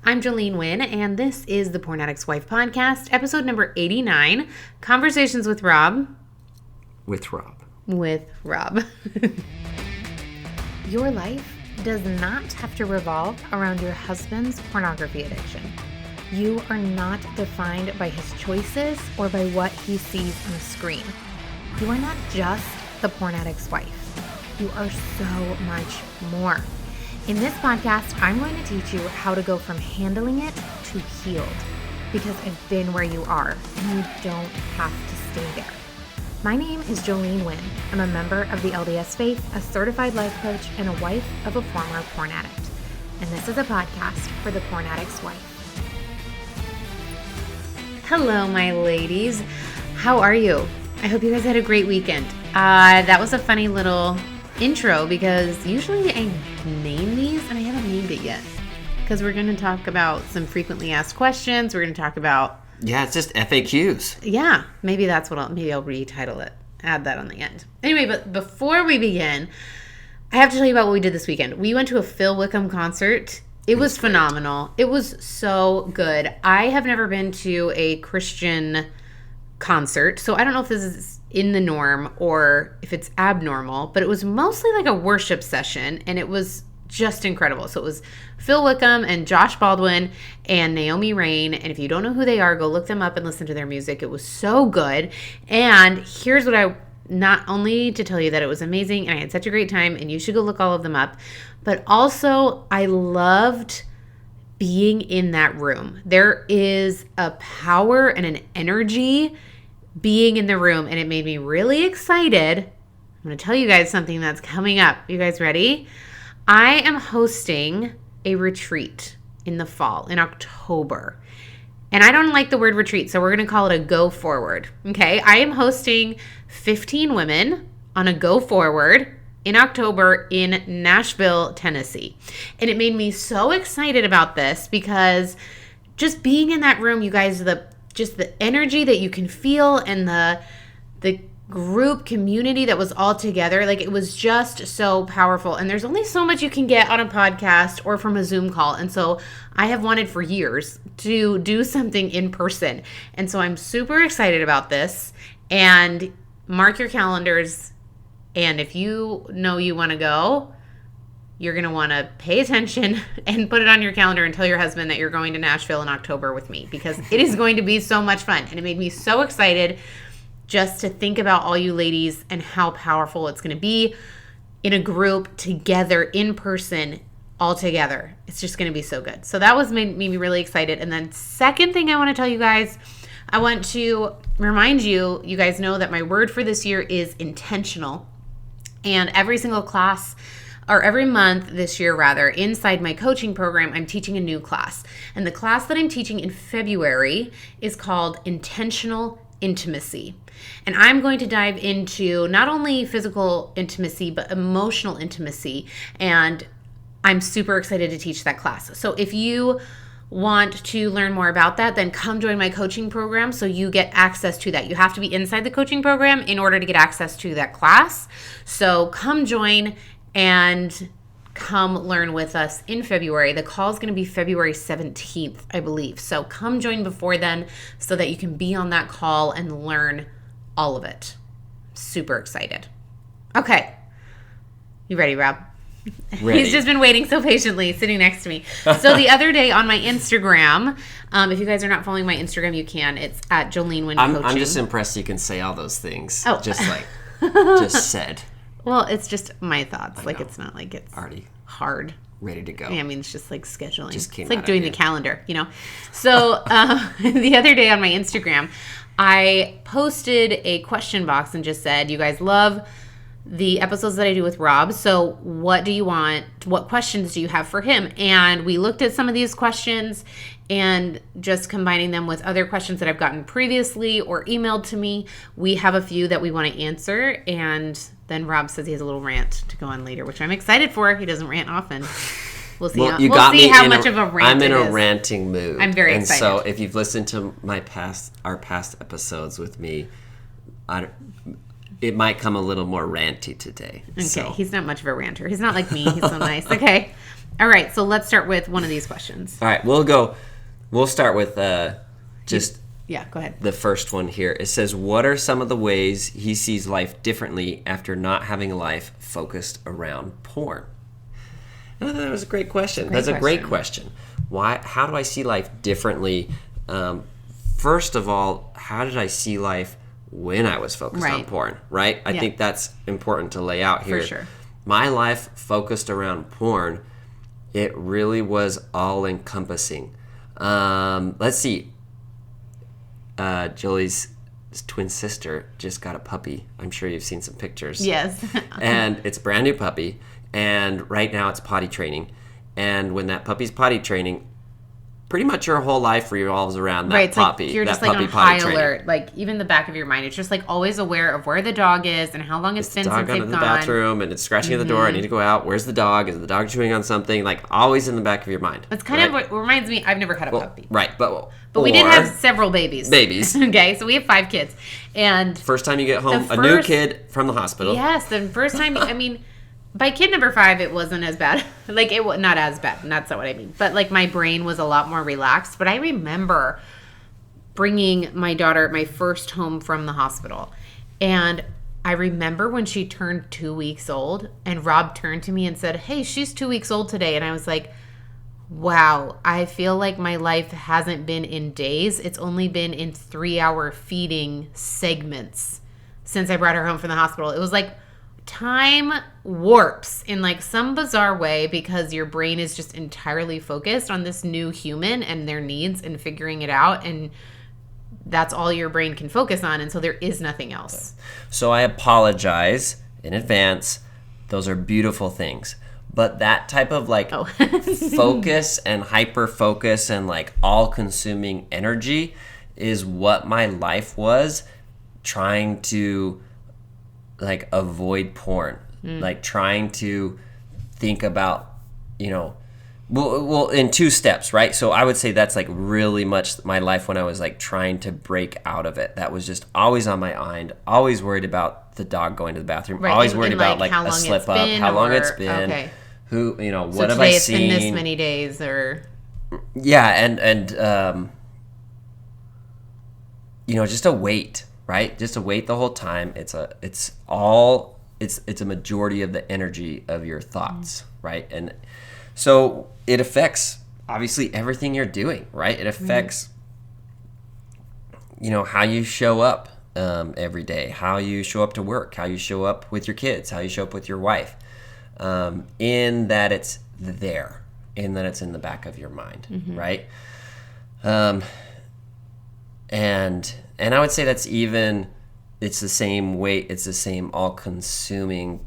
I'm Jolene Wynn, and this is the Porn Addict's Wife podcast, episode number 89, Conversations with Rob. With Rob. Your life does not have to revolve around your husband's pornography addiction. You are not defined by his choices or by what he sees on a screen. You are not just the porn addict's wife. You are so much more. In this podcast, I'm going to teach you how to go from handling it to healed, because I've been where you are and you don't have to stay there. My name is Jolene Wynn. I'm a member of the LDS Faith, a certified life coach, and a wife of a former porn addict. And this is a podcast for the porn addict's wife. Hello, my ladies. How are you? I hope you guys had a great weekend. That was a funny little intro because usually I name these and I haven't named it yet because we're going to talk about some frequently asked questions. We're going to talk about... Yeah, it's just FAQs. Yeah, maybe that's what I'll retitle it. Add that on the end. Anyway, but before we begin, I have to tell you about what we did this weekend. We went to a Phil Wickham concert. It was phenomenal. It was so good. I have never been to a Christian concert, so I don't know if this is in the norm or if it's abnormal, but it was mostly like a worship session, and it was just incredible. So it was Phil Wickham and Josh Baldwin and Naomi Rain, and if you don't know who they are, go look them up and listen to their music. It was so good, and here's what I... Not only to tell you that it was amazing and I had such a great time, and you should go look all of them up, but also I loved being in that room. There is a power and an energy being in the room, and it made me really excited. I'm going to tell you guys something that's coming up. You guys ready? I am hosting a retreat in the fall, in October. And I don't like the word retreat, so we're going to call it a go forward. Okay? I am hosting 15 women on a go forward in October in Nashville, Tennessee. And it made me so excited about this because just being in that room, you guys, the energy that you can feel and the group community that was all together, like it was just so powerful. And there's only so much you can get on a podcast or from a Zoom call. And so I have wanted for years to do something in person. And so I'm super excited about this. And mark your calendars. And if you know you want to go, you're going to want to pay attention and put it on your calendar and tell your husband that you're going to Nashville in October with me, because it is going to be so much fun. And it made me so excited just to think about all you ladies and how powerful it's going to be in a group together, in person, all together. It's just going to be so good. So that made me really excited. And then second thing I want to tell you guys, I want to remind you, you guys know that my word for this year is intentional. And every single class, or every month this year rather, inside my coaching program, I'm teaching a new class. And the class that I'm teaching in February is called Intentional Intimacy. And I'm going to dive into not only physical intimacy, but emotional intimacy. And I'm super excited to teach that class. So if you want to learn more about that, then come join my coaching program so you get access to that. You have to be inside the coaching program in order to get access to that class. So come join and come learn with us in February. The call is going to be February 17th, I believe. So come join before then so that you can be on that call and learn all of it. Super excited. Okay. You ready, Rob? Ready. He's just been waiting so patiently, sitting next to me. So the other day on my Instagram, if you guys are not following my Instagram, you can. It's at Jolene Wynn Coaching. I'm just impressed you can say all those things. Oh. Just like, just said. Well, it's just my thoughts. Like, it's not like it's already hard. Ready to go. Yeah, I mean, it's just like scheduling. Just came it's like out doing of the calendar, you know? So the other day on my Instagram, I posted a question box and just said, you guys love the episodes that I do with Rob. So what do you want? What questions do you have for him? And we looked at some of these questions and just combining them with other questions that I've gotten previously or emailed to me. We have a few that we want to answer. And then Rob says he has a little rant to go on later, which I'm excited for. He doesn't rant often. We'll see. Well, we'll see how much of a rant I'm in it a is. ranting mood. I'm very excited. And so if you've listened to our past episodes with me, it might come a little more ranty today. Okay, So. he's not much of a ranter. He's not like me. He's so nice. Okay. All right, so let's start with one of these questions. All right, we'll start with just Yeah, go ahead. the first one here. It says, what are some of the ways he sees life differently after not having a life focused around porn? And I thought that was a great question. That's a great question. Why? How do I see life differently? First of all, how did I see life when I was focused on porn, right? I think that's important to lay out here. For sure. My life focused around porn, it really was all-encompassing. Let's see. Julie's twin sister just got a puppy. I'm sure you've seen some pictures. Yes. And it's a brand new puppy. And right now it's potty training. And when that puppy's potty training, pretty much your whole life revolves around that it's puppy. Like you're just that like puppy on potty high training. alert. Like even the back of your mind, it's just like always aware of where the dog is and how long it's been since they've Dog out in the gone. bathroom and it's scratching at the door. I need to go out. Where's the dog? Is the dog chewing on something? Like always in the back of your mind. That's kind of what reminds me. I've never had a puppy. Right, but we did have several babies. Okay, so we have 5 kids, and first time you get home, a new kid from the hospital. Yes, the first time. I mean, by kid number 5, it wasn't as bad. Like it was not as bad. That's not what I mean. But like my brain was a lot more relaxed. But I remember bringing my daughter, my first home from the hospital, and I remember when she turned 2 weeks old, and Rob turned to me and said, "Hey, she's 2 weeks old today," and I was like, wow, I feel like my life hasn't been in days. It's only been in 3-hour feeding segments since I brought her home from the hospital. It was like time warps in like some bizarre way because your brain is just entirely focused on this new human and their needs and figuring it out. And that's all your brain can focus on. And so there is nothing else. So I apologize in advance. Those are beautiful things. But that type of like focus and hyper focus and like all consuming energy is what my life was trying to like avoid porn, like trying to think about, well, in 2 steps, right? So I would say that's like really much my life when I was like trying to break out of it. That was just always on my mind, always worried about the dog going to the bathroom, right. always worried about like a slip up, how long it's been. Okay. Who, what so have today I it's seen? been this many days or... Yeah, and just a weight, right? Just a weight the whole time. It's a majority of the energy of your thoughts, right? And so it affects, obviously, everything you're doing, right? It affects, how you show up every day, how you show up to work, how you show up with your kids, how you show up with your wife. In that it's there, in that it's in the back of your mind, right? And I would say that's it's the same weight, it's the same all-consuming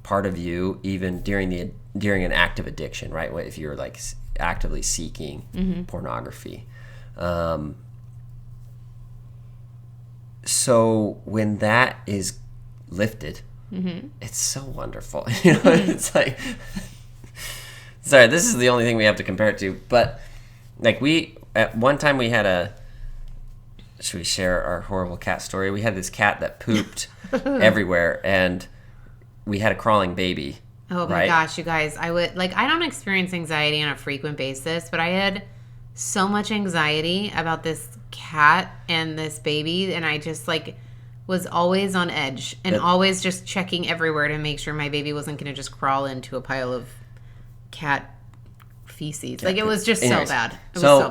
part of you, even during an active addiction, right? If you're like actively seeking pornography. So when that is lifted, it's so wonderful. It's like, sorry, this is the only thing we have to compare it to. But like at one time we had should we share our horrible cat story? We had this cat that pooped everywhere, and we had a crawling baby. Oh my gosh, you guys! I don't experience anxiety on a frequent basis, but I had so much anxiety about this cat and this baby, and I just was always on edge and always just checking everywhere to make sure my baby wasn't going to just crawl into a pile of cat feces. It was just so bad.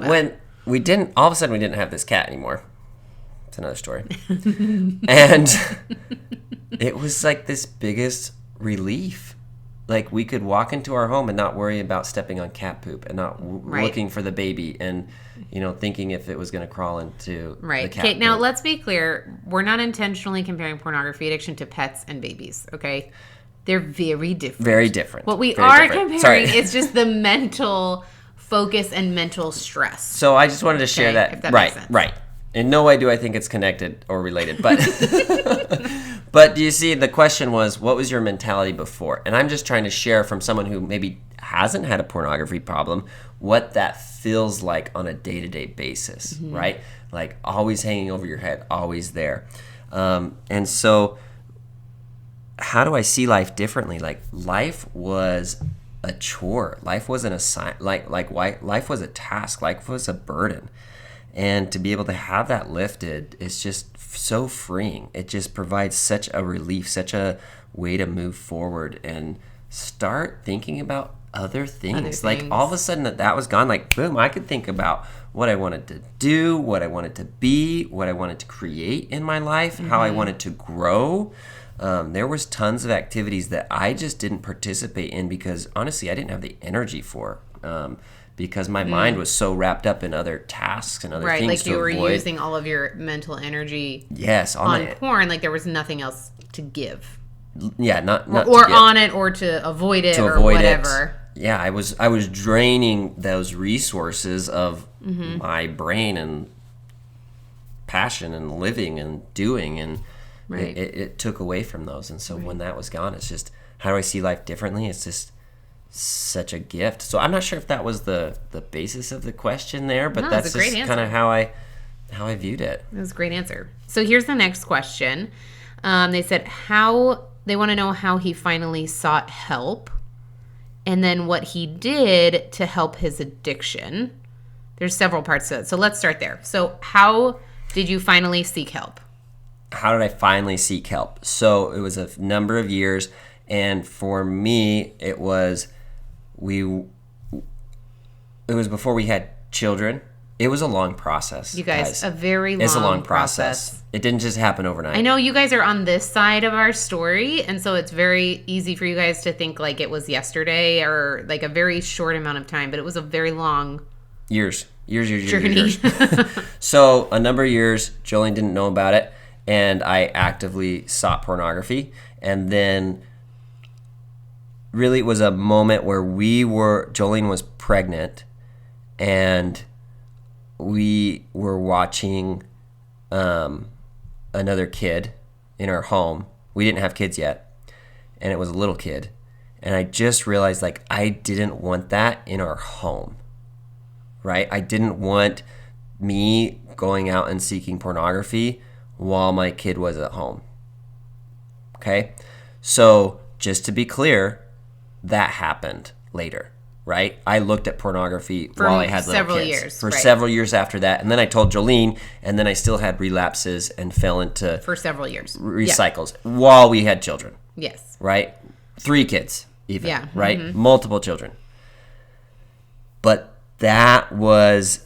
When we didn't, all of a sudden we didn't have this cat anymore. It's another story. And it was like this biggest relief. Like we could walk into our home and not worry about stepping on cat poop and not looking for the baby and thinking if it was going to crawl into the cat. Okay, now let's be clear. We're not intentionally comparing pornography addiction to pets and babies, okay? They're very different. Very different. What we are comparing is just the mental focus and mental stress. So I just wanted to share that. If that makes sense. Right. In no way do I think it's connected or related, but but do you see, the question was, what was your mentality before? And I'm just trying to share from someone who maybe hasn't had a pornography problem what that feels like on a day-to-day basis, right? Like always hanging over your head, always there. And so how do I see life differently? Like, life was a chore. Life wasn't life was a task. Life was a burden. And to be able to have that lifted is just so freeing. It just provides such a relief, such a way to move forward and start thinking about other things. Like, all of a sudden that was gone. Like, boom, I could think about what I wanted to do, what I wanted to be, what I wanted to create in my life, how I wanted to grow. There was tons of activities that I just didn't participate in because, honestly, I didn't have the energy for. Because my mind was so wrapped up in other tasks and other things like to you were avoid. using all of your mental energy on porn, like there was nothing else to give. Yeah, not or to give, on it, or to avoid it, or whatever. Yeah, I was draining those resources of my brain and passion and living and doing, and it took away from those. And so when that was gone, it's just, how do I see life differently? It's just such a gift. So I'm not sure if that was the basis of the question there, but that's just kind of how I viewed it. That was a great answer. So here's the next question. They said they want to know how he finally sought help, and then what he did to help his addiction. There's several parts to it. So let's start there. So how did you finally seek help? How did I finally seek help? So it was a number of years, and for me, it was before we had children. It was a long process. You guys, a very long It's a long process. It didn't just happen overnight. I know you guys are on this side of our story, and so it's very easy for you guys to think like it was yesterday or like a very short amount of time, but it was a very long years. Journey. So a number of years, Jolene didn't know about it, and I actively sought pornography. And then really it was a moment where Jolene was pregnant, and we were watching another kid in our home. We didn't have kids yet, and it was a little kid. And I just realized, like, I didn't want that in our home, right? I didn't want me going out and seeking pornography while my kid was at home. Okay? So just to be clear, that happened later, right? I looked at pornography while I had little kids. For several years after that. And then I told Jolene, and then I still had relapses and fell into... For several years. Recycles while we had children. Yes. Right? 3 kids even. Yeah. Right? Mm-hmm. Multiple children. But that was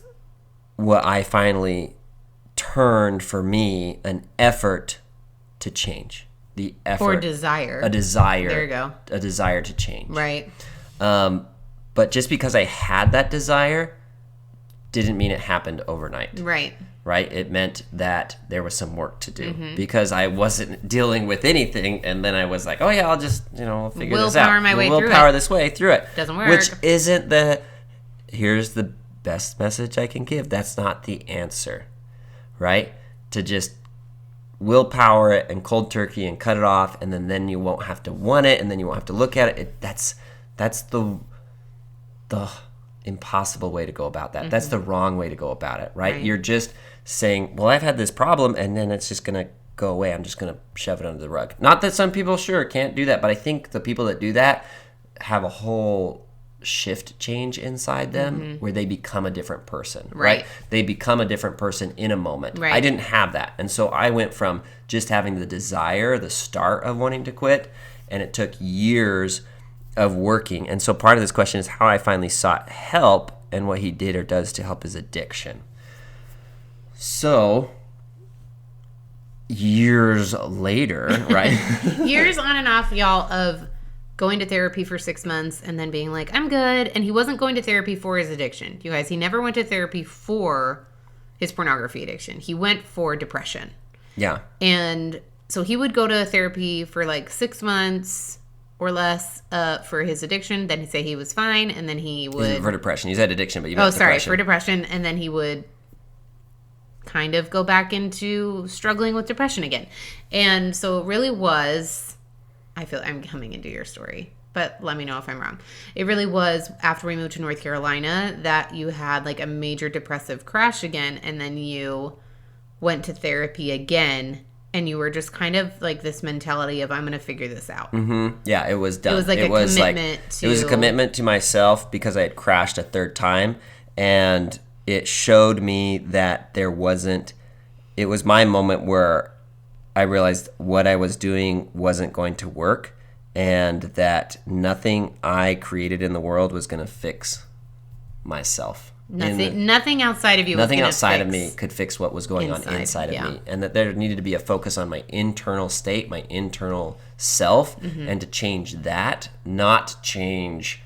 what I finally turned, for me, an effort to change. The effort. Or desire. A desire. There you go. A desire to change. Right. But just because I had that desire didn't mean it happened overnight. Right. Right? It meant that there was some work to do because I wasn't dealing with anything, and then I was like, oh yeah, I'll just, figure this out. Willpower this way through it. Doesn't work. Which isn't here's the best message I can give. That's not the answer. Right? To just willpower it and cold turkey and cut it off, and then you won't have to want it, and then you won't have to look at it. That's the impossible way to go about that. Mm-hmm. That's the wrong way to go about it, right? You're just saying, well, I've had this problem, and then it's just going to go away. I'm just going to shove it under the rug. Not that some people can't do that, but I think the people that do that have a whole shift change inside them where they become a different person, right? They become a different person in a moment. I didn't have that. And so I went from just having the desire, the start of wanting to quit, and it took years of working. And so part of this question is how I finally sought help and what he did or does to help his addiction. So years later, right? Years on and off, y'all, of going to therapy for 6 months and then being like, I'm good. And he wasn't going to therapy for his addiction. You guys, he never went to therapy for his pornography addiction. He went for depression. Yeah. And so he would go to therapy for like 6 months or less for his addiction. Then he'd say he was fine. And then he would... For depression. He said addiction, but you meant depression. For depression. And then he would kind of go back into struggling with depression again. And so it really was... I feel I'm coming into your story, but let me know if I'm wrong. It really was after we moved to North Carolina that you had like a major depressive crash again, and then you went to therapy again, and you were just kind of like this mentality of, I'm going to figure this out. Mm-hmm. Yeah, it was done. It was like It was a commitment to myself because I had crashed a third time, and it showed me that it was my moment where I realized what I was doing wasn't going to work, and that nothing I created in the world was going to fix myself. Nothing outside of you. Nothing outside of me could fix what was going on inside of yeah. me, and that there needed to be a focus on my internal state, my internal self, and to change that, not change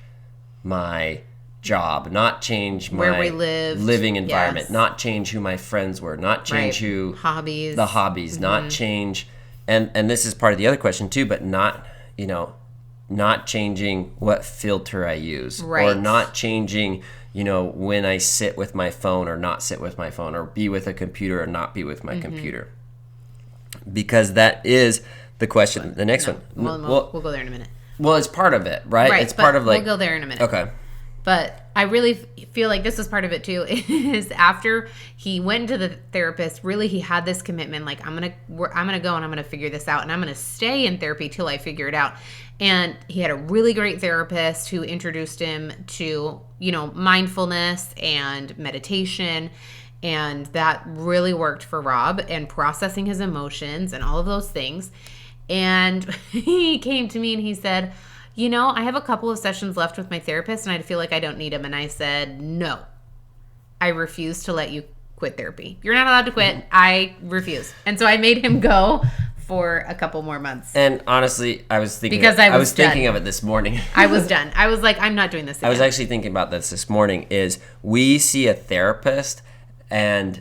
my job, not change where my we lived, living environment, yes. not change who my friends were, not change who the hobbies, not change, and this is part of the other question too, but not changing what filter I use, or not changing when I sit with my phone or not sit with my phone, or be with a computer or not be with my computer, because that is the question. The next one, we'll go there in a minute. Well, it's part of it, right? It's part of like, we'll go there in a minute. Okay. But I really feel like this is part of it too, is after he went to the therapist, really he had this commitment, like, I'm gonna go and I'm gonna figure this out, and I'm gonna stay in therapy till I figure it out. And he had a really great therapist who introduced him to, mindfulness and meditation, and that really worked for Rob, and processing his emotions and all of those things. And he came to me and he said, I have a couple of sessions left with my therapist and I feel like I don't need him. And I said, no, I refuse to let you quit therapy. You're not allowed to quit. I refuse. And so I made him go for a couple more months. And honestly, I was thinking, thinking of it this morning. I was done. I was like, I'm not doing this again. I was actually thinking about this morning, is we see a therapist and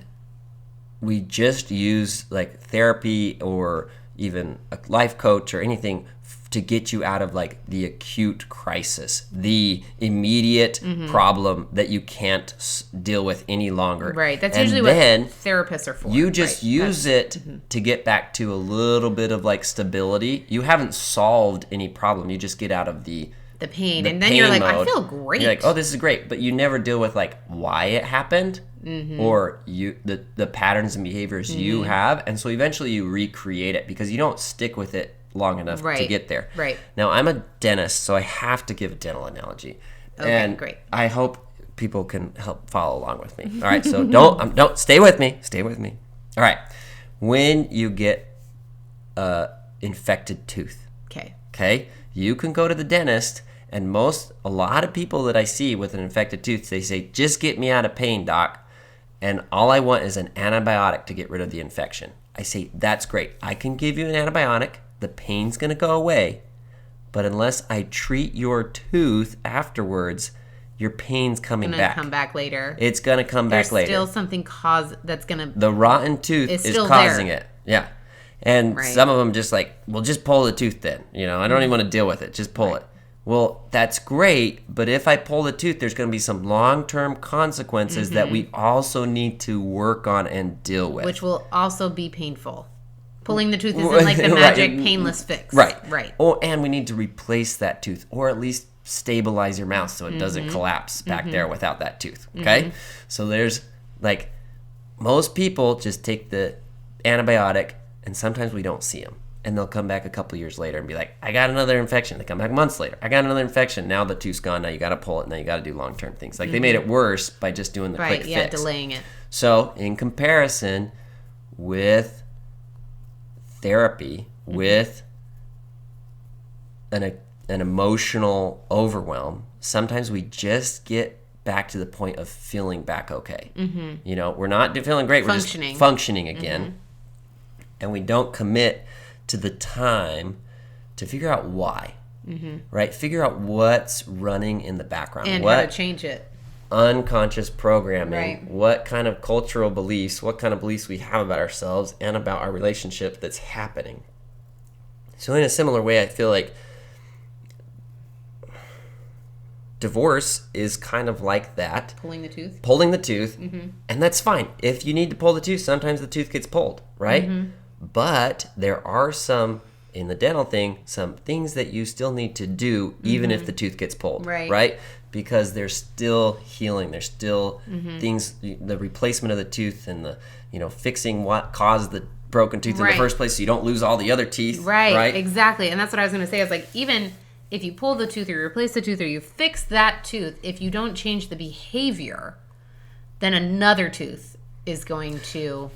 we just use like therapy or even a life coach or anything to get you out of like the acute crisis, the immediate problem that you can't deal with any longer. Right. That's and usually then what therapists are for. You just use it to get back to a little bit of like stability. You haven't solved any problem. You just get out of the pain. And then you're like, mode. I feel great. You're like, oh, this is great. But you never deal with like why it happened or the patterns and behaviors you have. And so eventually you recreate it because you don't stick with it long enough to get there. Right. Now, I'm a dentist, so I have to give a dental analogy. Okay, and great. I hope people can help follow along with me. All right, so don't stay with me. Stay with me. All right. When you get a infected tooth. Okay? You can go to the dentist, and a lot of people that I see with an infected tooth, they say, "Just get me out of pain, doc. And all I want is an antibiotic to get rid of the infection." I say, "That's great. I can give you an antibiotic. The pain's going to go away, but unless I treat your tooth afterwards, your pain's coming back. Come back later. It's going to come back later. There's still something that's going to... The rotten tooth is causing it. Yeah. And some of them just like, well, just pull the tooth then. I don't even want to deal with it. Just pull it. Well, that's great, but if I pull the tooth, there's going to be some long-term consequences that we also need to work on and deal with. Which will also be painful. Pulling the tooth isn't like the magic painless fix. Right. And we need to replace that tooth, or at least stabilize your mouth so it doesn't collapse back there without that tooth. Okay? So there's like, most people just take the antibiotic, and sometimes we don't see them. And they'll come back a couple years later and be like, I got another infection. They come back months later. I got another infection. Now the tooth's gone. Now you got to pull it. Now you got to do long-term things. Like they made it worse by just doing the quick fix. Delaying it. So in comparison with therapy, with an emotional overwhelm, sometimes we just get back to the point of feeling back okay. We're not feeling great. We're just functioning again. And we don't commit to the time to figure out why, right? Figure out what's running in the background. And how to change it. Unconscious programming, what kind of cultural beliefs, what kind of beliefs we have about ourselves and about our relationship that's happening. So in a similar way, I feel like divorce is kind of like that. Pulling the tooth. And that's fine. If you need to pull the tooth, sometimes the tooth gets pulled, right? But there are some, in the dental thing, some things that you still need to do even if the tooth gets pulled, right? Because there's still healing. There's still things, the replacement of the tooth and the, fixing what caused broken tooth in the first place so you don't lose all the other teeth. Right, exactly. And that's what I was going to say. I was like, even if you pull the tooth or you replace the tooth or you fix that tooth, if you don't change the behavior, then another tooth is going to...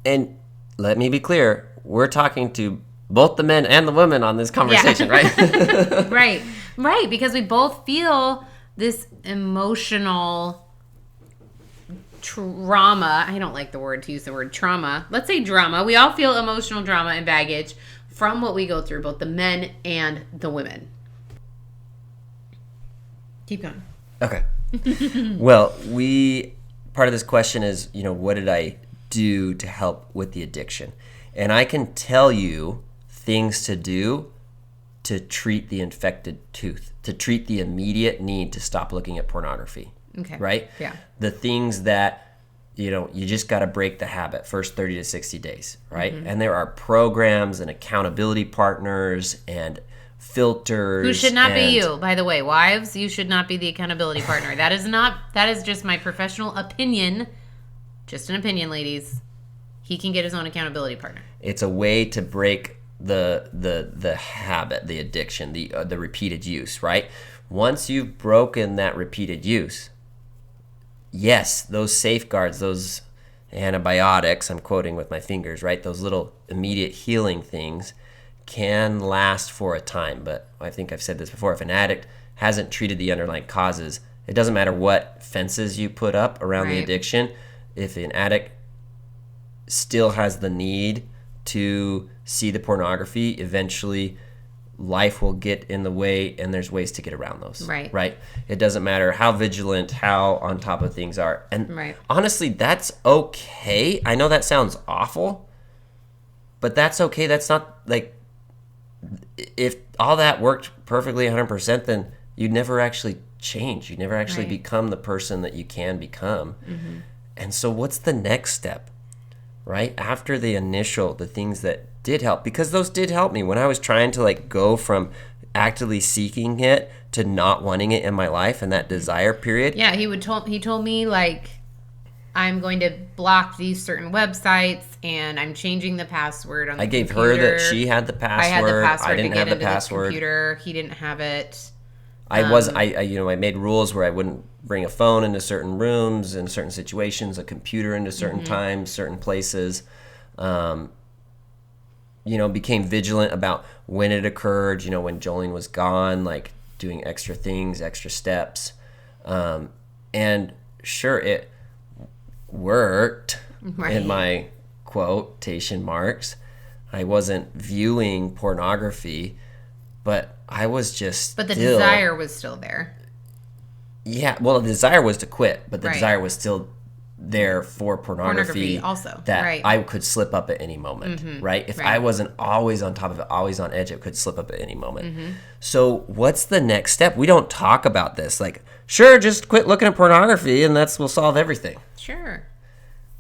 And let me be clear, we're talking to both the men and the women on this conversation, right? Right, because we both feel this emotional trauma. I don't like to use the word trauma. Let's say drama. We all feel emotional drama and baggage from what we go through, both the men and the women. Keep going. Okay. Well, part of this question is, what did I do to help with the addiction? And I can tell you things to do to treat the infected tooth, to treat the immediate need to stop looking at pornography. Okay. Right? Yeah. The things that, you just got to break the habit first 30 to 60 days, right? Mm-hmm. And there are programs and accountability partners and filters. Who should not be you, by the way. Wives, you should not be the accountability partner. That is just my professional opinion. Just an opinion, ladies. He can get his own accountability partner. It's a way to break the habit, the addiction, the repeated use, right? Once you've broken that repeated use, yes, those safeguards, those antibiotics, I'm quoting with my fingers, right? Those little immediate healing things can last for a time. But I think I've said this before, if an addict hasn't treated the underlying causes, it doesn't matter what fences you put up around the addiction. If an addict still has the need to see the pornography, eventually life will get in the way, and there's ways to get around those. Right? It doesn't matter how vigilant, how on top of things are. And honestly, that's okay. I know that sounds awful, but that's okay. That's not like, if all that worked perfectly 100%, then you'd never actually change. You'd never actually become the person that you can become. Mm-hmm. And so what's the next step, right? After the things that did help, because those did help me when I was trying to go from actively seeking it to not wanting it in my life, and that desire period. Yeah, he told me I'm going to block these certain websites and I'm changing the password on the computer. I gave her that she had the password. I had the password I didn't to get have the into password. His computer. He didn't have it. I made rules where I wouldn't bring a phone into certain rooms, in certain situations, a computer into certain times, certain places. Became vigilant about when it occurred, when Jolene was gone, doing extra things, extra steps. And sure, it worked in my quotation marks. I wasn't viewing pornography, but I was just But the desire was still there. Yeah, well, the desire was to quit, but the desire was still there for pornography also. That I could slip up at any moment, right? If I wasn't always on top of it, always on edge, it could slip up at any moment. Mm-hmm. So what's the next step? We don't talk about this. Sure, just quit looking at pornography and will solve everything. Sure.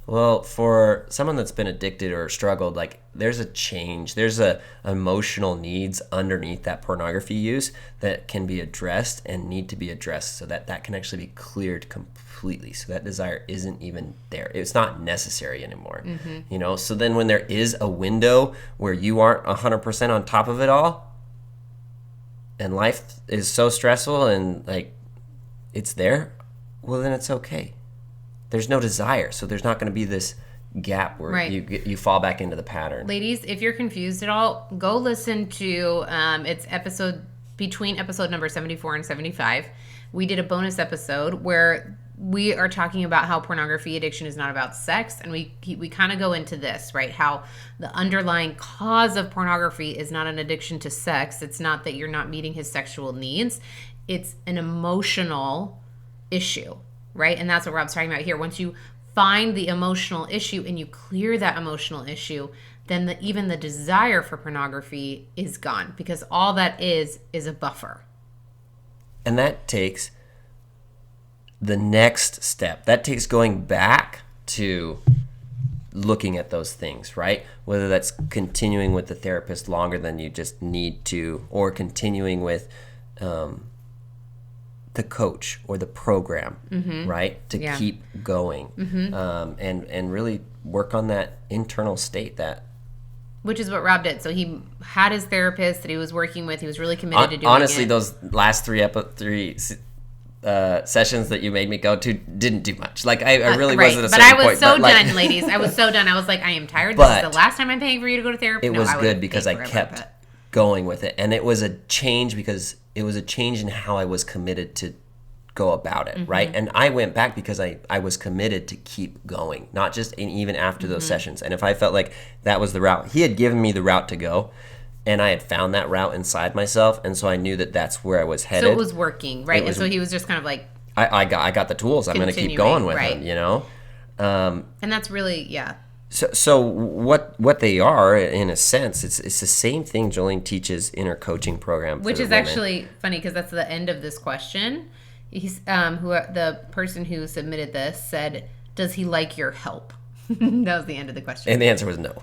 Well, for someone that's been addicted or struggled, there's a change. There's emotional needs underneath that pornography use that can be addressed and need to be addressed so that can actually be cleared completely. So that desire isn't even there. It's not necessary anymore. Mm-hmm. So then when there is a window where you aren't 100% on top of it all, and life is so stressful and it's there, well, then it's okay. There's no desire, so there's not going to be this gap where you fall back into the pattern. Ladies, if you're confused at all, go listen to it's between episode number 74 and 75. We did a bonus episode where we are talking about how pornography addiction is not about sex, and we kind of go into this, right? How the underlying cause of pornography is not an addiction to sex. It's not that you're not meeting his sexual needs. It's an emotional issue. Right? And that's what Rob's talking about here. Once you find the emotional issue and you clear that emotional issue, then even the desire for pornography is gone, because all that is a buffer. And that takes the next step. That takes going back to looking at those things, right? Whether that's continuing with the therapist longer than you just need to, or continuing with the coach or the program, right? To keep going, and really work on that internal state. Which is what Rob did. So he had his therapist that he was working with. He was really committed to doing honestly, it. those last three sessions that you made me go to didn't do much. Like I really wasn't a certain point. But I was so done, ladies. I was so done. I was like, I am tired. This is the last time I'm paying for you to go to therapy. It was good because I kept going with it. And it was a change because it was a change in how I was committed to go about it, right? And I went back because I was committed to keep going, not just even after those sessions. And if I felt like that was the route, he had given me the route to go, and I had found that route inside myself, and so I knew that that's where I was headed. So it was working, right? And so he was just kind of like, I got the tools. I'm going to keep going with him, you know? And that's really, yeah. So what they are, in a sense, it's the same thing Jolene teaches in her coaching program. Which is actually funny because that's the end of this question. He's the person who submitted this said, "Does he like your help?" That was the end of the question. And the answer was no.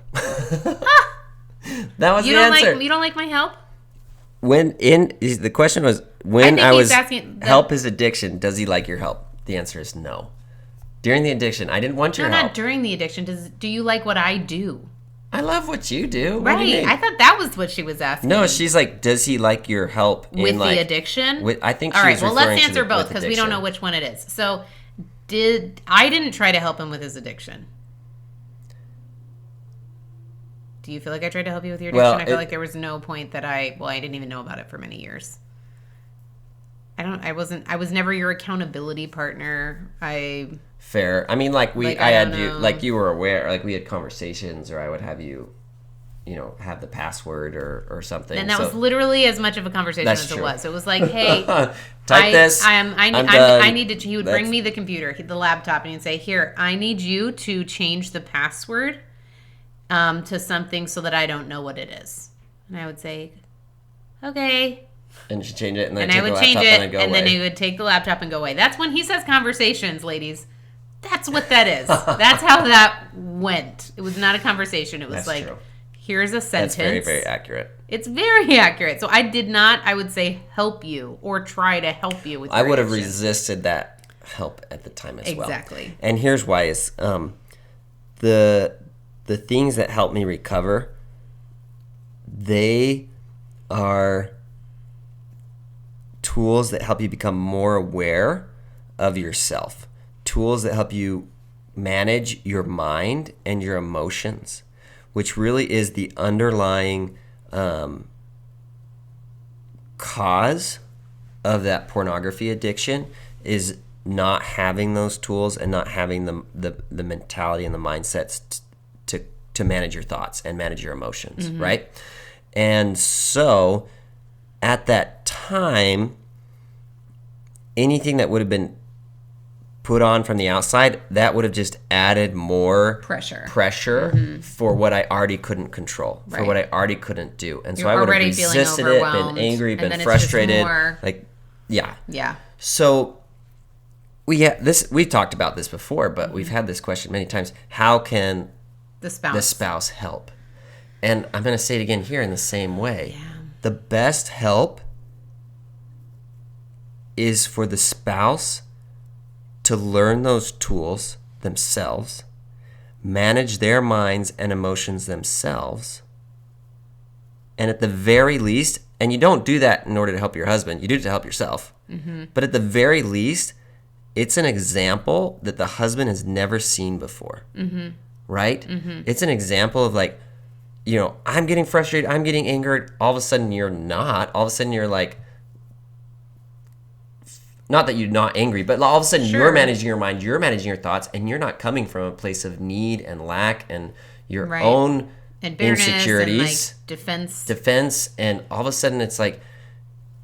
That was the answer. You don't like my help? The question was, when I was help his addiction, does he like your help? The answer is no. During the addiction, I didn't want your help. Not during the addiction. Do you like what I do? I love what you do. Right. What do you mean? I thought that was what she was asking. No, she's like, does he like your help with the addiction? I think all she's right. Well, let's answer both because we don't know which one it is. So, I didn't try to help him with his addiction? Do you feel like I tried to help you with your addiction? I feel like there was no point that I didn't even know about it for many years. I was never your accountability partner. Fair. I mean, you were aware, like we had conversations, or I would have you, have the password or something. And that was literally as much of a conversation as it was. It was like, hey, type this. I need to. He would bring me the computer, the laptop, and he'd say, here, I need you to change the password to something so that I don't know what it is. And I would say, okay. And she'd change it, and I would change it, and then he would take the laptop and go away. That's when he says conversations, ladies. That's what that is. That's how that went. It was not a conversation. It was true. Here's a sentence. That's very, very accurate. It's very accurate. So I did not, I would say, help you or try to help you with your I would have resisted that help at the time as well. Exactly. And here's why is the things that help me recover, they are tools that help you become more aware of yourself. Tools that help you manage your mind and your emotions, which really is the underlying cause of that pornography addiction, is not having those tools and not having the mentality and the mindsets to manage your thoughts and manage your emotions, right? And so at that time, anything that would have been put on from the outside, that would have just added more pressure for what I already couldn't control, for what I already couldn't do. And so I would have resisted it, been angry, been frustrated. Yeah. So we've talked about this before, but we've had this question many times. How can the spouse help? And I'm going to say it again here in the same way. Yeah. The best help is for the spouse to learn those tools themselves, manage their minds and emotions themselves, and at the very least, and you don't do that in order to help your husband, you do it to help yourself, but at the very least, it's an example that the husband has never seen before, right? It's an example of like, I'm getting frustrated, I'm getting angered, all of a sudden you're not, all of a sudden you're like, not that you're not angry, but all of a sudden you're managing your mind, you're managing your thoughts, and you're not coming from a place of need and lack and your own insecurities, and like defense, and all of a sudden it's like,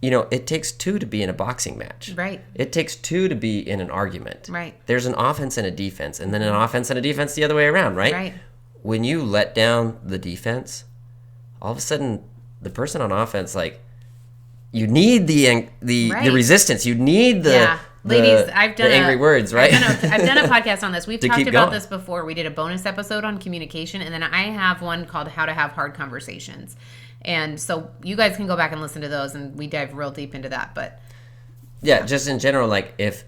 it takes two to be in a boxing match. Right. It takes two to be in an argument. Right. There's an offense and a defense, and then an offense and a defense the other way around, right? Right. When you let down the defense, all of a sudden the person on offense, like, you need the resistance. You need the ladies. I've done angry words, right? I've done a podcast on this. We've talked about this before. We did a bonus episode on communication, and then I have one called "How to Have Hard Conversations." And so you guys can go back and listen to those, and we dive real deep into that. But just in general, like if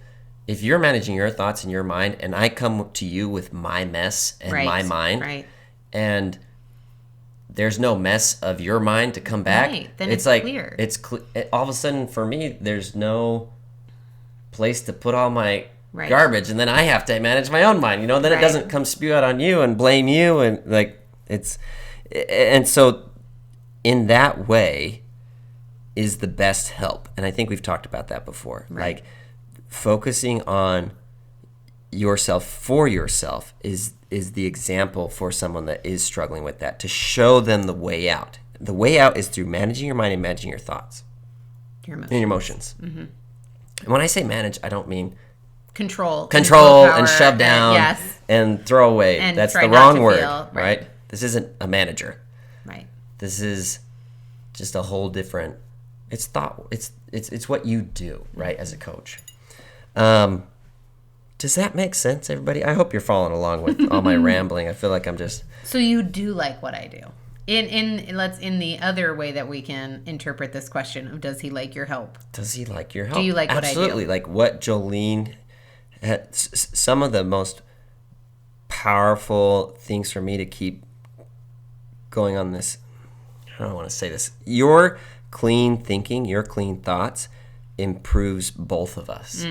you're managing your thoughts in your mind and I come to you with my mess and my mind, and there's no mess of your mind to come back, then it's like clear. All of a sudden for me, there's no place to put all my garbage, and then I have to manage my own mind. Then it doesn't come spew out on you and blame you, and like and so in that way is the best help. And I think we've talked about that before. Like focusing on yourself for yourself is the example for someone that is struggling with that, to show them the way out. The way out is through managing your mind and managing your thoughts. Your emotions. Mm-hmm. And when I say manage, I don't mean control and shove down and throw away. And that's the wrong word, right? This isn't a manager. Right. This is just a whole different, it's thought, it's what you do, right, as a coach. Does that make sense, everybody? I hope you're following along with all my rambling. I feel like I'm just... So you do like what I do. In the other way that we can interpret this question of, does he like your help? Does he like your help? Do you like what I do? Absolutely. Like what Jolene... Some of the most powerful things for me to keep going on this... I don't want to say this. Your clean thinking, your clean thoughts improves both of us.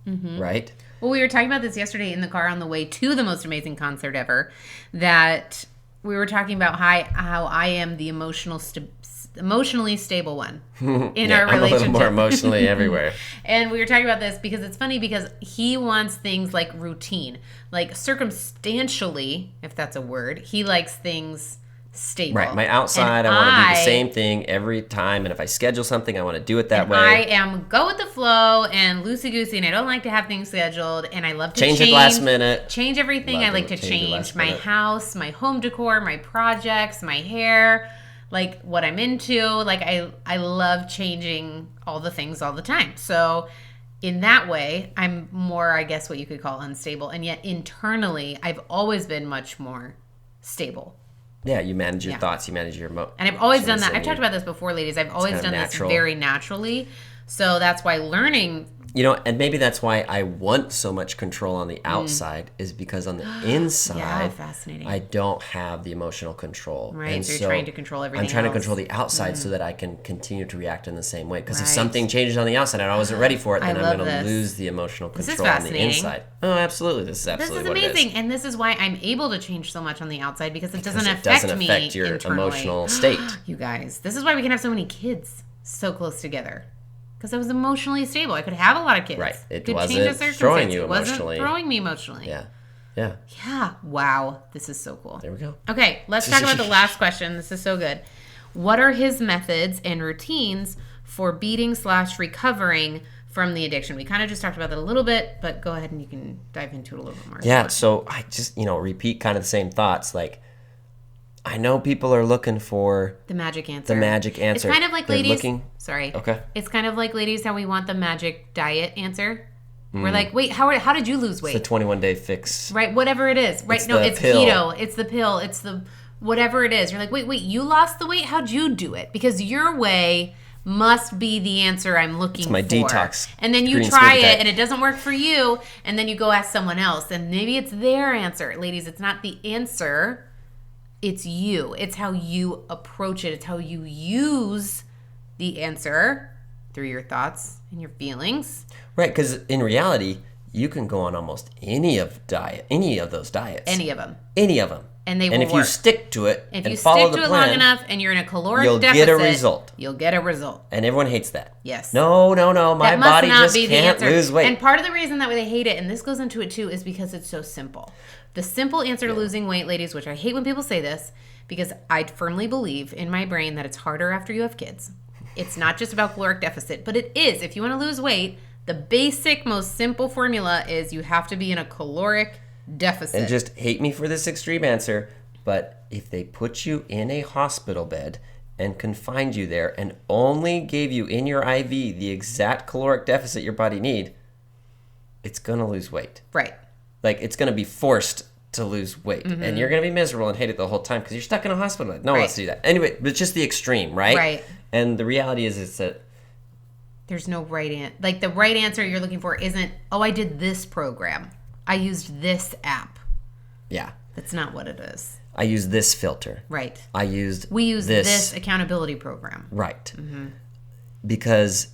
Mm-hmm. Right? Well, we were talking about this yesterday in the car on the way to the most amazing concert ever, that we were talking about how I am the emotionally stable one in our relationship. I'm a little more emotionally everywhere. And we were talking about this because it's funny, because he wants things like routine. Like circumstantially, if that's a word, he likes things stable. Right. My outside, I want to do the same thing every time. And if I schedule something, I want to do it that way. I am go with the flow and loosey-goosey, and I don't like to have things scheduled. And I love to change it last minute. Change everything. I like to change my house, my home decor, my projects, my hair, like what I'm into. Like I love changing all the things all the time. So in that way, I'm more, I guess, what you could call unstable. And yet internally, I've always been much more stable. Yeah, you manage your thoughts, you manage your emotions. And I've always done that. I've talked about this before, ladies. I've always done this very naturally. So that's why learning... and maybe that's why I want so much control on the outside, is because on the inside, fascinating. I don't have the emotional control. Right, and so you're trying to control everything I'm trying to control the outside so that I can continue to react in the same way. Because if something changes on the outside and I wasn't ready for it, then I'm going to lose the emotional control on the inside. Oh, absolutely. This is absolutely what it is. This is amazing. And this is why I'm able to change so much on the outside, because it doesn't affect your internally. Emotional state. You guys, this is why we can have so many kids so close together. Because I was emotionally stable. I could have a lot of kids. Right. It wasn't throwing you emotionally. It wasn't throwing me emotionally. Yeah. Yeah. Yeah. Wow. This is so cool. There we go. Okay. Let's talk about the last question. This is so good. What are his methods and routines for beating/recovering from the addiction? We kind of just talked about that a little bit, but go ahead and you can dive into it a little bit more. Yeah. So I just, repeat kind of the same thoughts. Like, I know people are looking for the magic answer. It's kind of like ladies. Sorry. Okay. It's kind of like ladies how we want the magic diet answer. We're like, wait, how did you lose weight? It's the 21-day fix. Right, whatever it is. Right, it's pill. Keto. It's the pill. It's the whatever it is. You're like, wait, you lost the weight? How'd you do it? Because your way must be the answer I'm looking for. It's my detox. And then you try it and it doesn't work for you, and then you go ask someone else, and maybe it's their answer. Ladies, it's not the answer. It's you. It's how you approach it. It's how you use the answer through your thoughts and your feelings. Right, because in reality, you can go on almost any of those diets. Any of them. And they will work. And if you stick to it and follow the plan, long enough and you're in a caloric deficit, you'll get a result. And everyone hates that. Yes. No. My body just can't lose weight. And part of the reason that they hate it, and this goes into it too, is because it's so simple. The simple answer to losing weight, ladies, which I hate when people say this, because I firmly believe in my brain that it's harder after you have kids. It's not just about caloric deficit, but it is. If you want to lose weight, the basic, most simple formula is you have to be in a caloric deficit. And just hate me for this extreme answer, but if they put you in a hospital bed and confined you there and only gave you in your IV the exact caloric deficit your body need, it's going to lose weight. Right. Like, it's going to be forced to lose weight. Mm-hmm. And you're going to be miserable and hate it the whole time because you're stuck in a hospital bed. No one wants to do that. Anyway, but just the extreme, right? Right. And the reality is that There's no right answer. Like the right answer you're looking for isn't, oh, I did this program. I used this app. Yeah. That's not what it is. I used this filter. Right. We use this accountability program. Right. Because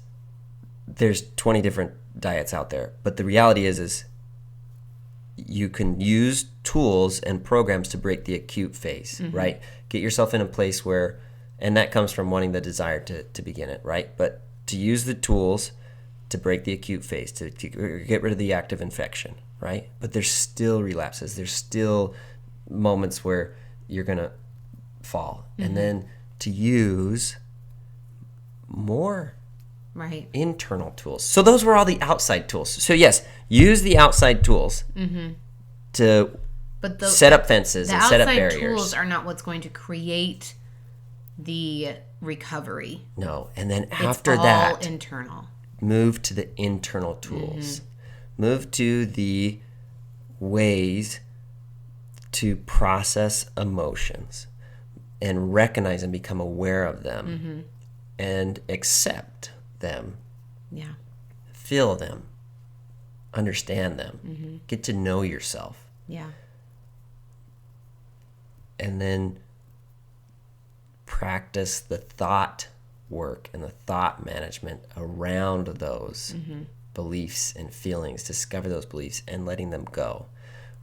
there's 20 different diets out there. But the reality is you can use tools and programs to break the acute phase, right? Get yourself in a place where, and that comes from wanting the desire to begin it, right? But to use the tools to break the acute phase, to get rid of the active infection, right? But there's still relapses. There's still moments where you're going to fall. And then to use more internal tools. So those were all the outside tools. So yes, use the outside tools to set up fences and set up barriers. The outside tools are not what's going to create the recovery. No, and then after that, all internal. Move to the internal tools. Move to the ways to process emotions and recognize and become aware of them and accept them. Yeah. Feel them. Understand them. Get to know yourself. Yeah. And then practice the thought work and the thought management around those beliefs and feelings. Discover those beliefs and letting them go.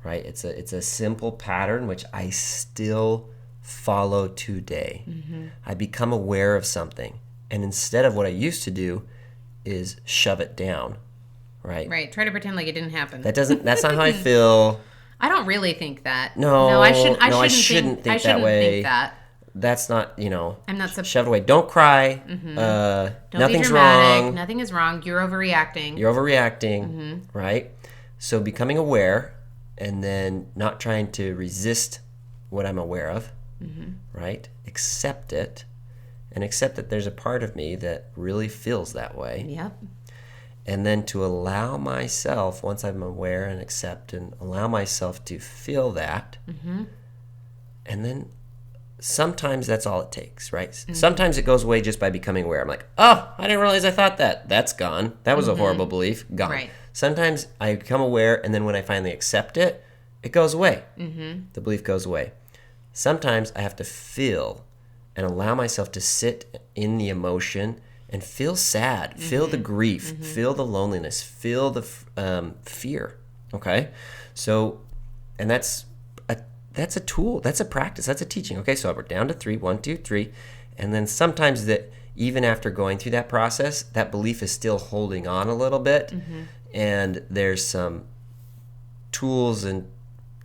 Right? It's a simple pattern which I still follow today. I become aware of something, and instead of what I used to do is shove it down. Right. Try to pretend like it didn't happen. That's not how I feel. I don't really think that. No, I shouldn't think that way. That's not, I'm not shove it away. Don't cry. Don't nothing's be dramatic. wrong. Nothing is wrong. You're overreacting. Right? So becoming aware and then not trying to resist what I'm aware of, right? Accept it and accept that there's a part of me that really feels that way. Yep. And then to allow myself, once I'm aware and accept and allow myself to feel that, and then sometimes that's all it takes, right? Sometimes it goes away just by becoming aware. I'm like, oh, I didn't realize I thought that. That's gone. That was a horrible belief. Gone. Right. Sometimes I become aware, and then when I finally accept it, it goes away. The belief goes away. Sometimes I have to feel and allow myself to sit in the emotion and feel sad, feel the grief, feel the loneliness, feel the fear, okay? So, and that's a tool, that's a practice, that's a teaching. Okay, so we're down to 3, 1, 2, 3, and then sometimes that even after going through that process, that belief is still holding on a little bit, and there's some tools and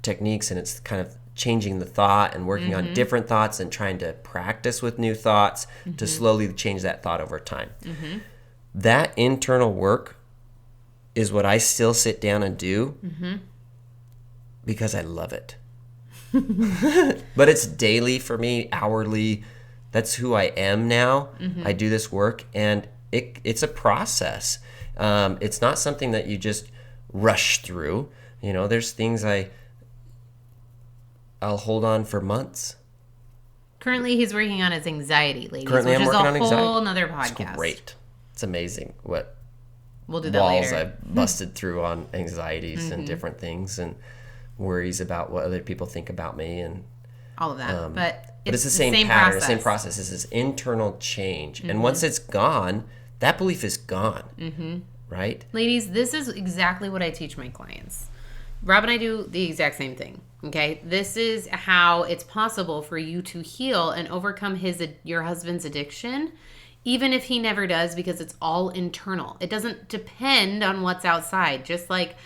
techniques, and it's kind of changing the thought and working on different thoughts and trying to practice with new thoughts to slowly change that thought over time. That internal work is what I still sit down and do because I love it. But it's daily for me, hourly. That's who I am now. I do this work, and it's a process. It's not something that you just rush through. There's things I'll hold on for months. Currently, he's working on his anxiety, ladies, I'm which is working on a anxiety. whole nother podcast. It's great. It's amazing what we'll do that walls later. I've busted through on anxieties and different things and worries about what other people think about me and all of that. But it's the same pattern, process. The same process. It's this internal change. And once it's gone, that belief is gone. Right? Ladies, this is exactly what I teach my clients. Rob and I do the exact same thing. Okay, this is how it's possible for you to heal and overcome your husband's addiction, even if he never does, because it's all internal. It doesn't depend on what's outside. Just like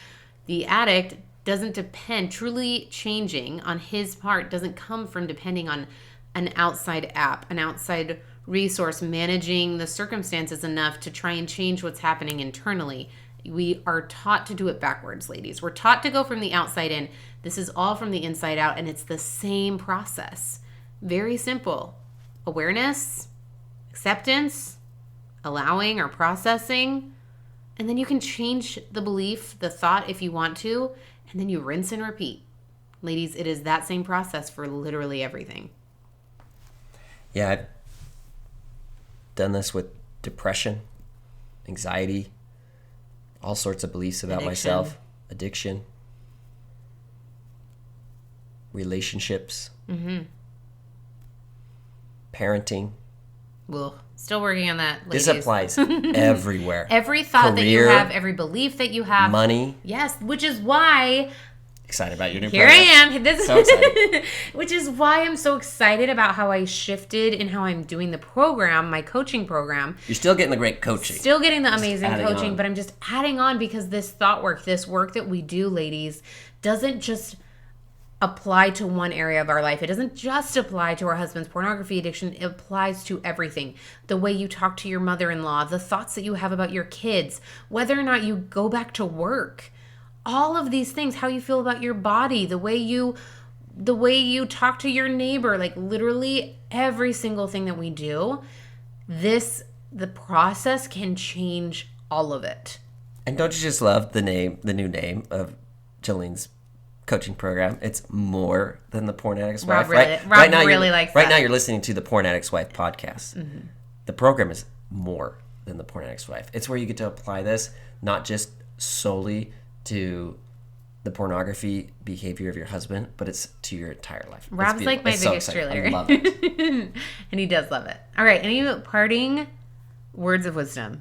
the addict doesn't depend, truly changing on his part doesn't come from depending on an outside app, an outside resource, managing the circumstances enough to try and change what's happening internally. We are taught to do it backwards, ladies. We're taught to go from the outside in. This is all from the inside out, and it's the same process. Very simple. Awareness, acceptance, allowing or processing, and then you can change the belief, the thought if you want to, and then you rinse and repeat. Ladies, it is that same process for literally everything. Yeah, I've done this with depression anxiety, all sorts of beliefs about myself, addiction, relationships, parenting. Well, still working on that, ladies. This applies everywhere. Every thought that you have, every belief that you have. Money. Yes, which is why... Excited about your new Here program. I am. So excited. Which is why I'm so excited about how I shifted in how I'm doing the program, my coaching program. You're still getting the great coaching. Still getting the amazing coaching, but I'm just adding on because this thought work, this work that we do, ladies, doesn't just apply to one area of our life. It doesn't just apply to our husband's pornography addiction. It applies to everything. The way you talk to your mother-in-law, the thoughts that you have about your kids, whether or not you go back to work. All of these things, how you feel about your body, the way you talk to your neighbor, like literally every single thing that we do, the process can change all of it. And don't you just love the new name of Jolene's coaching program? It's More Than the Porn Addict's Wife. Rob really likes that. Right now you're listening to the Porn Addict's Wife podcast. Mm-hmm. The program is More Than the Porn Addict's Wife. It's where you get to apply this, not just solely to the pornography behavior of your husband, but it's to your entire life. Rob's like my biggest cheerleader. I love it. And he does love it. All right, any parting words of wisdom?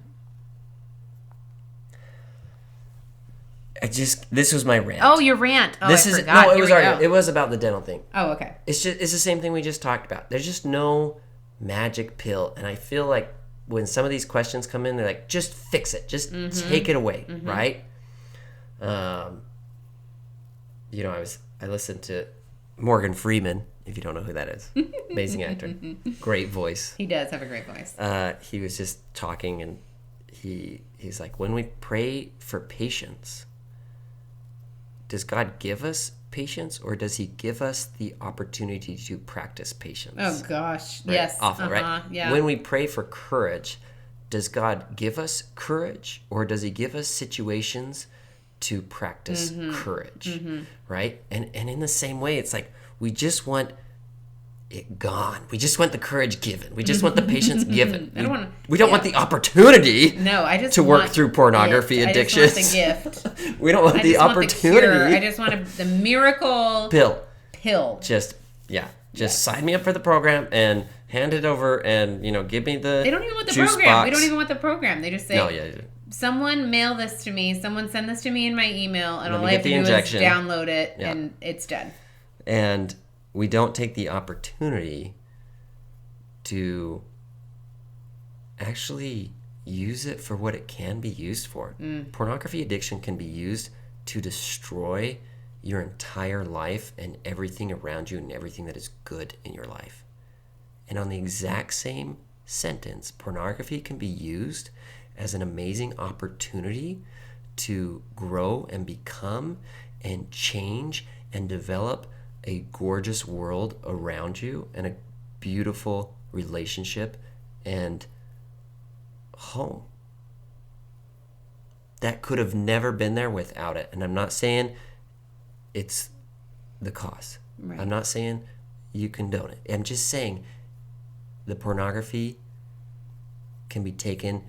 This was my rant. Oh, your rant. Oh, I forgot. It was about the dental thing. Oh, okay. It's the same thing we just talked about. There's just no magic pill, and I feel like when some of these questions come in, they're like, just fix it, just take it away, right? I listened to Morgan Freeman, if you don't know who that is. Amazing actor. Great voice. He does have a great voice. He was just talking, and he's like, when we pray for patience, does God give us patience, or does he give us the opportunity to practice patience? Oh, gosh. Right? Yes. Often, right? Yeah. When we pray for courage, does God give us courage, or does he give us situations to practice courage, right? And in the same way, it's like we just want it gone. We just want the courage given. We just want the patience given. We don't want the opportunity to work through pornography addictions. I just want the gift. We don't want the opportunity. I just want the miracle pill. Just sign me up for the program and hand it over and, give me the They don't even want the juice program. box. We don't even want the program. They just say, no, yeah. Someone mail this to me. Someone send this to me in my email, and all I have to do is download it, and it's done. And we don't take the opportunity to actually use it for what it can be used for. Pornography addiction can be used to destroy your entire life and everything around you and everything that is good in your life. And on the exact same sentence, pornography can be used as an amazing opportunity to grow and become and change and develop a gorgeous world around you and a beautiful relationship and home that could have never been there without it. And I'm not saying it's the cause. Right. I'm not saying you condone it. I'm just saying the pornography can be taken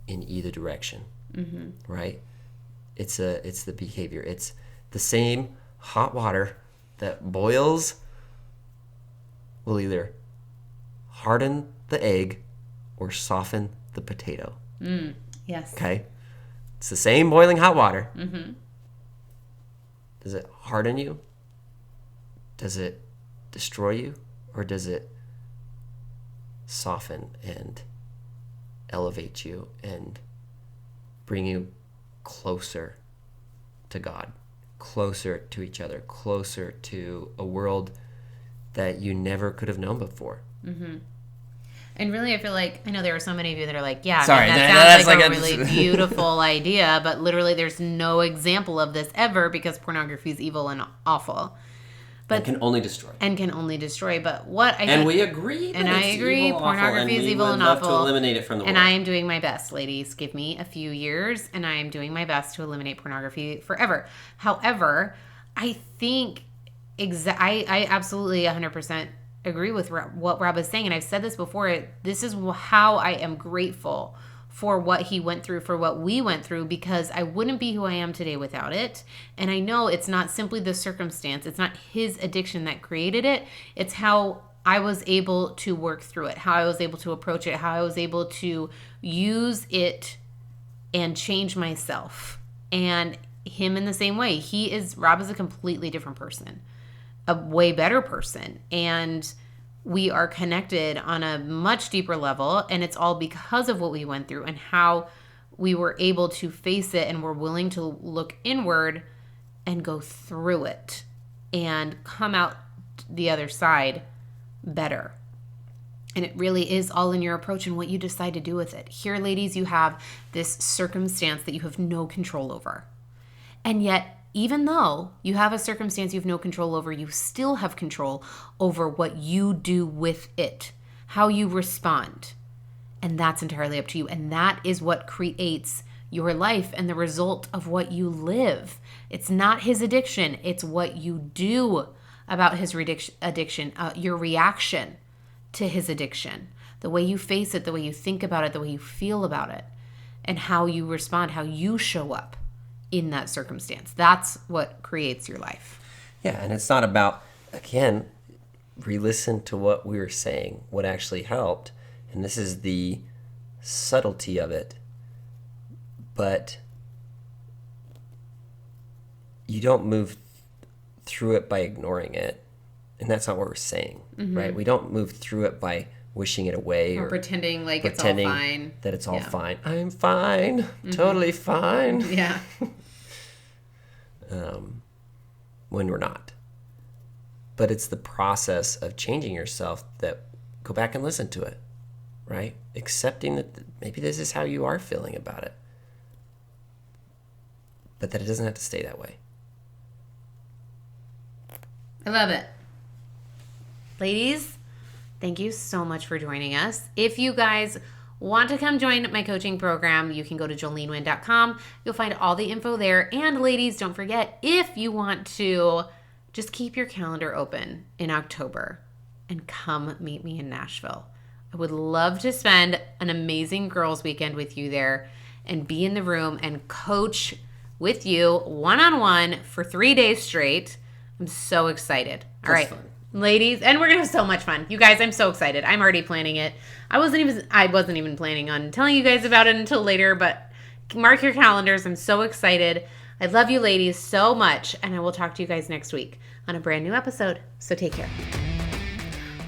in either direction, right? It's the behavior. It's the same hot water that boils will either harden the egg or soften the potato. Yes. Okay? It's the same boiling hot water. Does it harden you? Does it destroy you? Or does it soften and elevate you and bring you closer to God, closer to each other, closer to a world that you never could have known before? And really, I feel like, I know there are so many of you that are like, yeah, sorry, that sounds like a really beautiful idea, but literally there's no example of this ever because pornography is evil and awful. But can only destroy. But what I think, and we agree. And I agree. Pornography is evil and awful. To eliminate it from the world. And I am doing my best, ladies. Give me a few years, and I am doing my best to eliminate pornography forever. However, I think I absolutely 100% agree with what Rob is saying, and I've said this before. This is how I am grateful for what he went through, for what we went through, because I wouldn't be who I am today without it. And I know it's not simply the circumstance. It's not his addiction that created it. It's how I was able to work through it, how I was able to approach it, how I was able to use it and change myself. And him in the same way. Rob is a completely different person, a way better person. And we are connected on a much deeper level. And it's all because of what we went through and how we were able to face it and were willing to look inward and go through it and come out the other side better. And it really is all in your approach and what you decide to do with it. Here, ladies, you have this circumstance that you have no control over. And yet, even though you have a circumstance you have no control over, you still have control over what you do with it, how you respond. And that's entirely up to you. And that is what creates your life and the result of what you live. It's not his addiction. It's what you do about his addiction, your reaction to his addiction, the way you face it, the way you think about it, the way you feel about it, and how you respond, how you show up in that circumstance. That's what creates your life. Yeah, and it's not about, again, re-listen to what we were saying, what actually helped, and this is the subtlety of it. But you don't move through it by ignoring it, and that's not what we're saying, right? We don't move through it by wishing it away or pretending like it's all fine. That it's all fine. I'm fine, totally fine. Yeah. When we're not. But it's the process of changing yourself that go back and listen to it, right? Accepting that maybe this is how you are feeling about it, but that it doesn't have to stay that way. I love it. Ladies, thank you so much for joining us. If you guys want to come join my coaching program, you can go to jolenewind.com. You'll find all the info there. And ladies, don't forget, if you want to just keep your calendar open in October and come meet me in Nashville. I would love to spend an amazing girls' weekend with you there and be in the room and coach with you one-on-one for 3 days straight. I'm so excited. All right, fun. Ladies, and we're going to have so much fun. You guys, I'm so excited. I'm already planning it. I wasn't even planning on telling you guys about it until later, but mark your calendars. I'm so excited. I love you ladies so much, and I will talk to you guys next week on a brand new episode. So take care.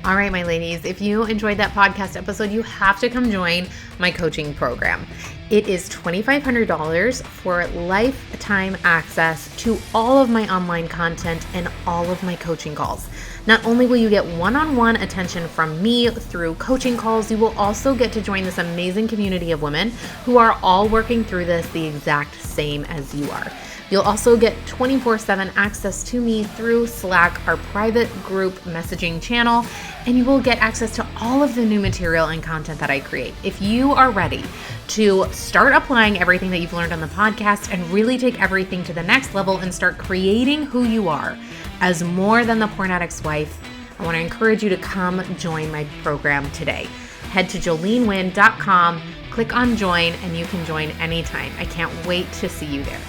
All right, my ladies, if you enjoyed that podcast episode, you have to come join my coaching program. It is $2,500 for lifetime access to all of my online content and all of my coaching calls. Not only will you get one-on-one attention from me through coaching calls, you will also get to join this amazing community of women who are all working through this the exact same as you are. You'll also get 24/7 access to me through Slack, our private group messaging channel, and you will get access to all of the new material and content that I create. If you are ready to start applying everything that you've learned on the podcast and really take everything to the next level and start creating who you are as more than the porn addict's wife, I want to encourage you to come join my program today. Head to jolenewind.com, click on join, and you can join anytime. I can't wait to see you there.